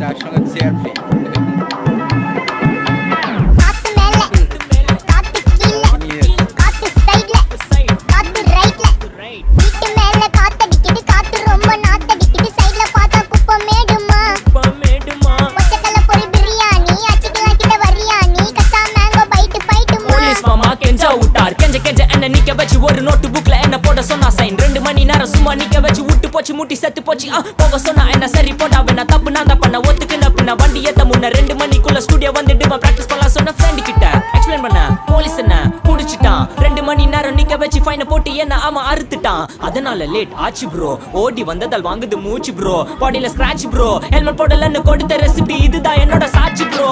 عشان تسير فيه ஒரு நோட்டு புக்ல என்ன போட சொன்னா சைன் 2 மணி நேரம் சும்மா நிக்க வச்சு விட்டு போச்சு முட்டி செத்து போச்சு போக சொன்னா என்ன சரி போட்டா வேணா தப்பு நான் தான் பண்ண ஒத்துக்குன பின்ன வண்டி ஏத்த முன்ன 2 மணிக்குள்ள ஸ்டுடியோ வந்துட்டு பிராக்டிஸ் பண்ணலாம் சொன்ன ஃப்ரெண்ட் கிட்ட எக்ஸ்பிளைன் பண்ண போலீஸ் என்ன புடிச்சிட்டான் 2 மணி நேரம் நிக்க வச்சு ஃபைனை போட்டு என்ன அவன் அறுத்துட்டான் அதனால லேட் ஆச்சு ப்ரோ ஓடி வந்ததால் வாங்குது மூச்சு ப்ரோ பாடியில ஸ்கிராட்ச் ப்ரோ ஹெல்மெட் போடலன்னு கொடுத்த ரெசிபி இதுதான் என்னோட சாட்சி ப்ரோ